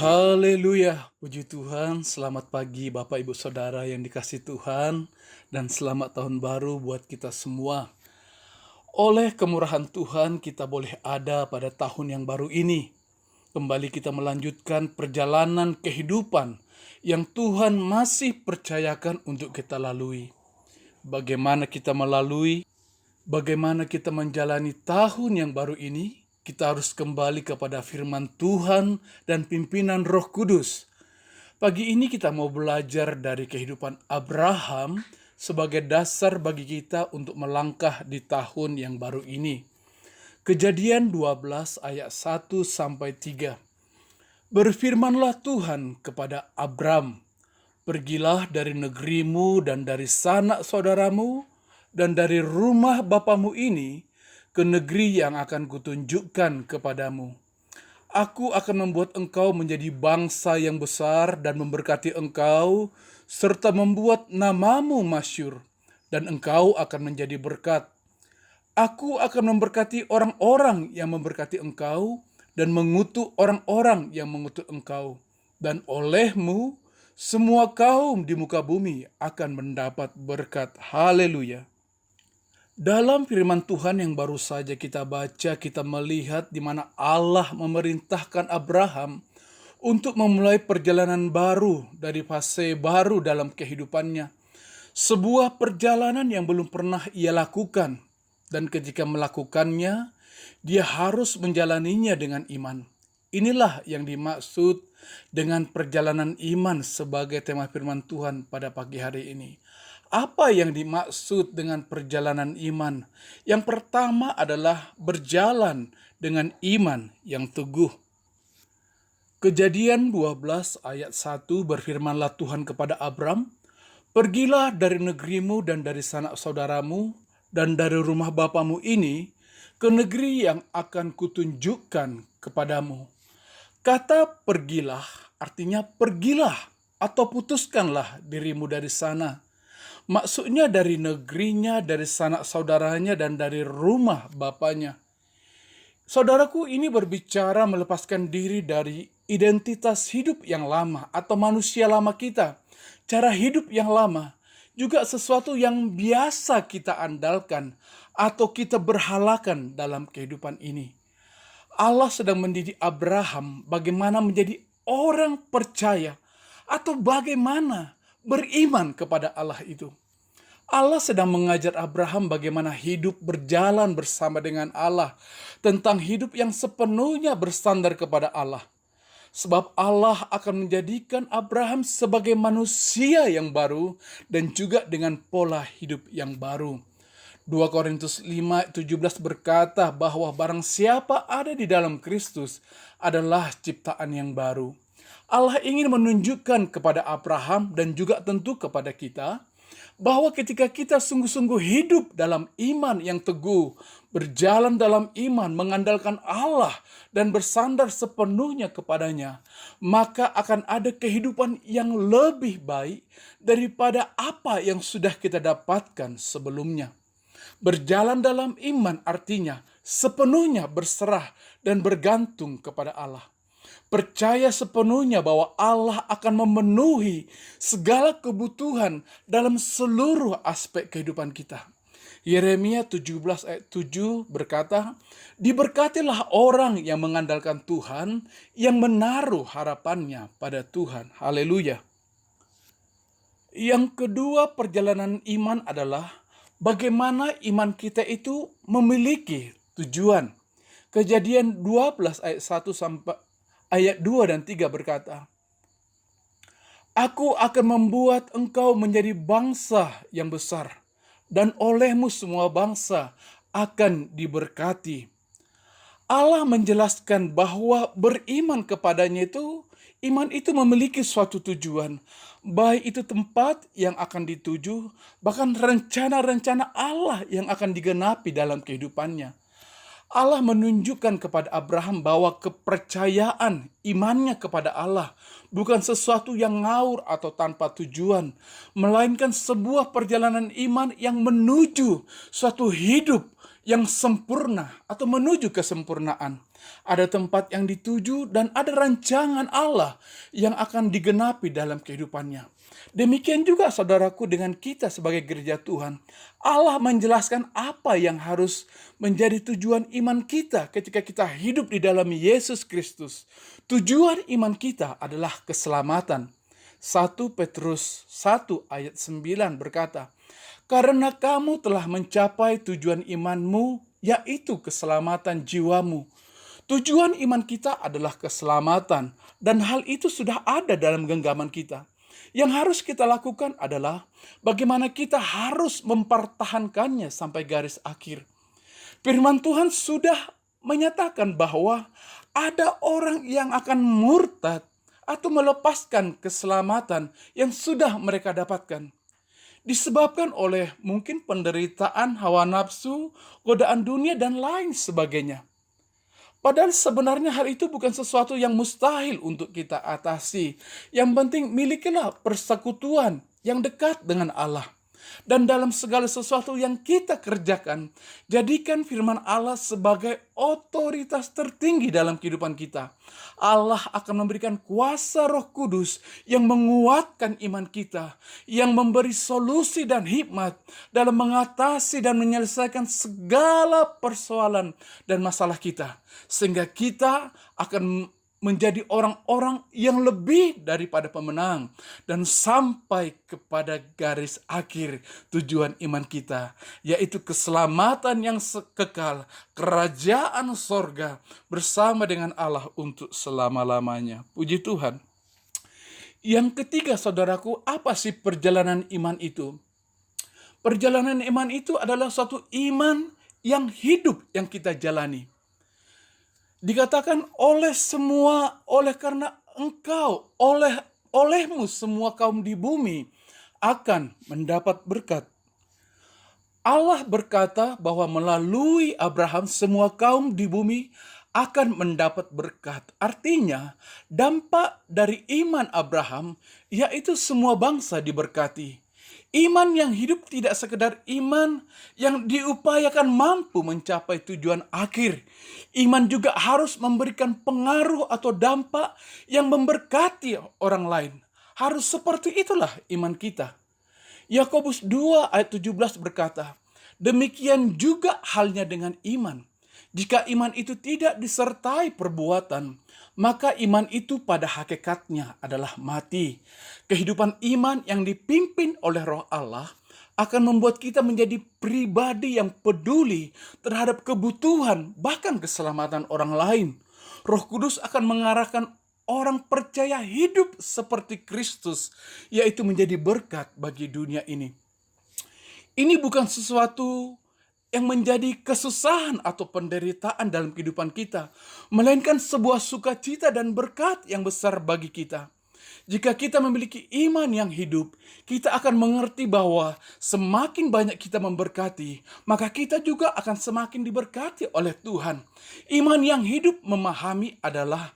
Haleluya, puji Tuhan, selamat pagi Bapak Ibu Saudara yang dikasihi Tuhan, dan selamat tahun baru buat kita semua. Oleh kemurahan Tuhan kita boleh ada pada tahun yang baru ini. Kembali kita melanjutkan perjalanan kehidupan yang Tuhan masih percayakan untuk kita lalui. Bagaimana kita melalui, bagaimana kita menjalani tahun yang baru ini, kita harus kembali kepada firman Tuhan dan pimpinan Roh Kudus. Pagi ini kita mau belajar dari kehidupan Abraham sebagai dasar bagi kita untuk melangkah di tahun yang baru ini. Kejadian 12 ayat 1 sampai 3. Berfirmanlah Tuhan kepada Abram, "Pergilah dari negerimu dan dari sanak saudaramu dan dari rumah bapamu ini ke negeri yang akan kutunjukkan kepadamu. Aku akan membuat engkau menjadi bangsa yang besar dan memberkati engkau, serta membuat namamu masyhur, dan engkau akan menjadi berkat. Aku akan memberkati orang-orang yang memberkati engkau, dan mengutuk orang-orang yang mengutuk engkau. Dan olehmu, semua kaum di muka bumi akan mendapat berkat." Haleluya. Dalam firman Tuhan yang baru saja kita baca, kita melihat di mana Allah memerintahkan Abraham untuk memulai perjalanan baru dari fase baru dalam kehidupannya. Sebuah perjalanan yang belum pernah ia lakukan, dan ketika melakukannya, dia harus menjalaninya dengan iman. Inilah yang dimaksud dengan perjalanan iman sebagai tema firman Tuhan pada pagi hari ini. Apa yang dimaksud dengan perjalanan iman? Yang pertama adalah berjalan dengan iman yang teguh. Kejadian 12 ayat 1 berfirmanlah Tuhan kepada Abram, "Pergilah dari negerimu dan dari sanak saudaramu dan dari rumah bapamu ini ke negeri yang akan kutunjukkan kepadamu." Kata pergilah artinya pergilah atau putuskanlah dirimu dari sana. Maksudnya dari negerinya, dari sanak saudaranya, dan dari rumah bapaknya. Saudaraku, ini berbicara melepaskan diri dari identitas hidup yang lama atau manusia lama kita. Cara hidup yang lama juga sesuatu yang biasa kita andalkan atau kita berhalakan dalam kehidupan ini. Allah sedang mendidik Abraham bagaimana menjadi orang percaya atau bagaimana beriman kepada Allah itu. Allah sedang mengajar Abraham bagaimana hidup berjalan bersama dengan Allah, tentang hidup yang sepenuhnya bersandar kepada Allah. Sebab Allah akan menjadikan Abraham sebagai manusia yang baru dan juga dengan pola hidup yang baru. 2 Korintus 5:17 berkata bahwa barang siapa ada di dalam Kristus adalah ciptaan yang baru. Allah ingin menunjukkan kepada Abraham dan juga tentu kepada kita bahwa ketika kita sungguh-sungguh hidup dalam iman yang teguh, berjalan dalam iman, mengandalkan Allah dan bersandar sepenuhnya kepadanya, maka akan ada kehidupan yang lebih baik daripada apa yang sudah kita dapatkan sebelumnya. Berjalan dalam iman artinya sepenuhnya berserah dan bergantung kepada Allah. Percaya sepenuhnya bahwa Allah akan memenuhi segala kebutuhan dalam seluruh aspek kehidupan kita. Yeremia 17 ayat 7 berkata, "Diberkatilah orang yang mengandalkan Tuhan, yang menaruh harapannya pada Tuhan." Haleluya. Yang kedua, perjalanan iman adalah bagaimana iman kita itu memiliki tujuan. Kejadian 12 ayat 1 sampai ayat 2 dan 3 berkata, "Aku akan membuat engkau menjadi bangsa yang besar, dan olehmu semua bangsa akan diberkati." Allah menjelaskan bahwa beriman kepadanya itu, iman itu memiliki suatu tujuan. Baik itu tempat yang akan dituju, bahkan rencana-rencana Allah yang akan digenapi dalam kehidupannya. Allah menunjukkan kepada Abraham bahwa kepercayaan imannya kepada Allah bukan sesuatu yang ngawur atau tanpa tujuan, melainkan sebuah perjalanan iman yang menuju suatu hidup yang sempurna atau menuju kesempurnaan. Ada tempat yang dituju dan ada rancangan Allah yang akan digenapi dalam kehidupannya. Demikian juga saudaraku dengan kita sebagai gereja Tuhan. Allah menjelaskan apa yang harus menjadi tujuan iman kita ketika kita hidup di dalam Yesus Kristus. Tujuan iman kita adalah keselamatan. 1 Petrus 1 ayat 9 berkata, "Karena kamu telah mencapai tujuan imanmu, yaitu keselamatan jiwamu." Tujuan iman kita adalah keselamatan, dan hal itu sudah ada dalam genggaman kita. Yang harus kita lakukan adalah bagaimana kita harus mempertahankannya sampai garis akhir. Firman Tuhan sudah menyatakan bahwa ada orang yang akan murtad atau melepaskan keselamatan yang sudah mereka dapatkan. Disebabkan oleh mungkin penderitaan, hawa nafsu, godaan dunia, dan lain sebagainya. Padahal sebenarnya hal itu bukan sesuatu yang mustahil untuk kita atasi. Yang penting milikilah persekutuan yang dekat dengan Allah. Dan dalam segala sesuatu yang kita kerjakan, jadikan firman Allah sebagai otoritas tertinggi dalam kehidupan kita. Allah akan memberikan kuasa Roh Kudus yang menguatkan iman kita, yang memberi solusi dan hikmat dalam mengatasi dan menyelesaikan segala persoalan dan masalah kita. Sehingga kita akan menjadi orang-orang yang lebih daripada pemenang dan sampai kepada garis akhir tujuan iman kita, yaitu keselamatan yang kekal, kerajaan sorga bersama dengan Allah untuk selama-lamanya. Puji Tuhan. Yang ketiga, saudaraku, apa sih perjalanan iman itu? Perjalanan iman itu adalah suatu iman yang hidup yang kita jalani. Dikatakan oleh karena engkau, olehmu semua kaum di bumi akan mendapat berkat. Allah berkata bahwa melalui Abraham semua kaum di bumi akan mendapat berkat. Artinya dampak dari iman Abraham yaitu semua bangsa diberkati. Iman yang hidup tidak sekedar iman yang diupayakan mampu mencapai tujuan akhir. Iman juga harus memberikan pengaruh atau dampak yang memberkati orang lain. Harus seperti itulah iman kita. Yakobus 2 ayat 17 berkata, "Demikian juga halnya dengan iman. Jika iman itu tidak disertai perbuatan, maka iman itu pada hakikatnya adalah mati." Kehidupan iman yang dipimpin oleh Roh Allah akan membuat kita menjadi pribadi yang peduli terhadap kebutuhan bahkan keselamatan orang lain. Roh Kudus akan mengarahkan orang percaya hidup seperti Kristus, yaitu menjadi berkat bagi dunia ini. Ini bukan sesuatu yang menjadi kesusahan atau penderitaan dalam kehidupan kita, melainkan sebuah sukacita dan berkat yang besar bagi kita. Jika kita memiliki iman yang hidup, kita akan mengerti bahwa semakin banyak kita memberkati, maka kita juga akan semakin diberkati oleh Tuhan. Iman yang hidup memahami adalah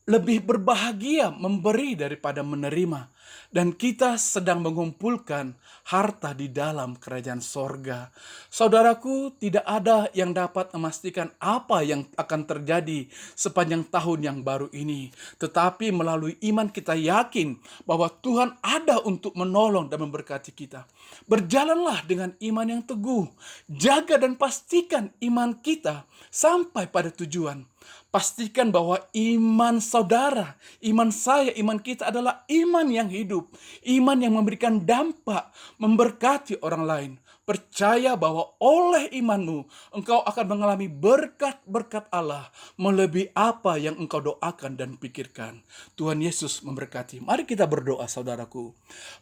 lebih berbahagia memberi daripada menerima. Dan kita sedang mengumpulkan harta di dalam kerajaan sorga. Saudaraku, tidak ada yang dapat memastikan apa yang akan terjadi sepanjang tahun yang baru ini. Tetapi melalui iman kita yakin bahwa Tuhan ada untuk menolong dan memberkati kita. Berjalanlah dengan iman yang teguh. Jaga dan pastikan iman kita sampai pada tujuan. Pastikan bahwa iman saudara, iman saya, iman kita adalah iman yang hidup. Iman yang memberikan dampak, memberkati orang lain. Percaya bahwa oleh imanmu, engkau akan mengalami berkat-berkat Allah melebihi apa yang engkau doakan dan pikirkan. Tuhan Yesus memberkati. Mari kita berdoa, saudaraku.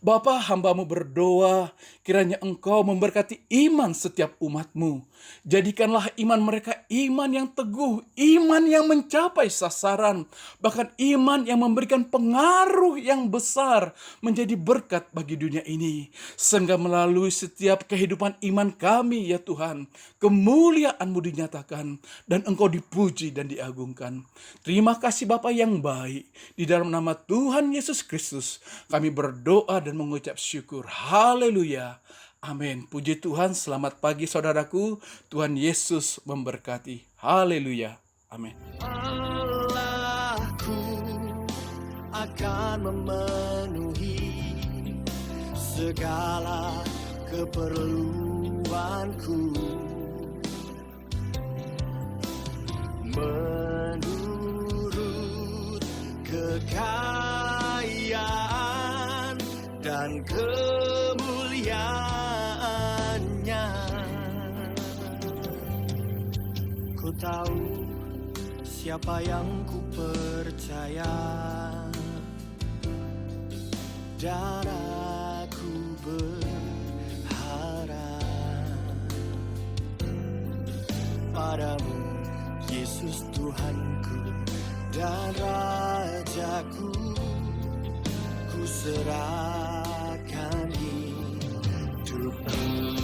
Bapa, hamba-Mu berdoa, kiranya engkau memberkati iman setiap umat-Mu. Jadikanlah iman mereka iman yang teguh, iman yang mencapai sasaran, bahkan iman yang memberikan pengaruh yang besar menjadi berkat bagi dunia ini. Sehingga melalui setiap kehidupan iman kami, ya Tuhan, kemuliaan-Mu dinyatakan dan Engkau dipuji dan diagungkan. Terima kasih Bapa yang baik. Di dalam nama Tuhan Yesus Kristus kami berdoa dan mengucap syukur. Haleluya. Amin. Puji Tuhan, selamat pagi saudaraku. Tuhan Yesus memberkati. Haleluya. Amin. Allahku akan memenuhi segala keperluanku menurut kekayaan dan kemuliaannya. Ku tahu siapa yang ku percaya, dan aku berharap padamu, Yesus Tuhanku dan Rajaku. Ku serahkan hidupku.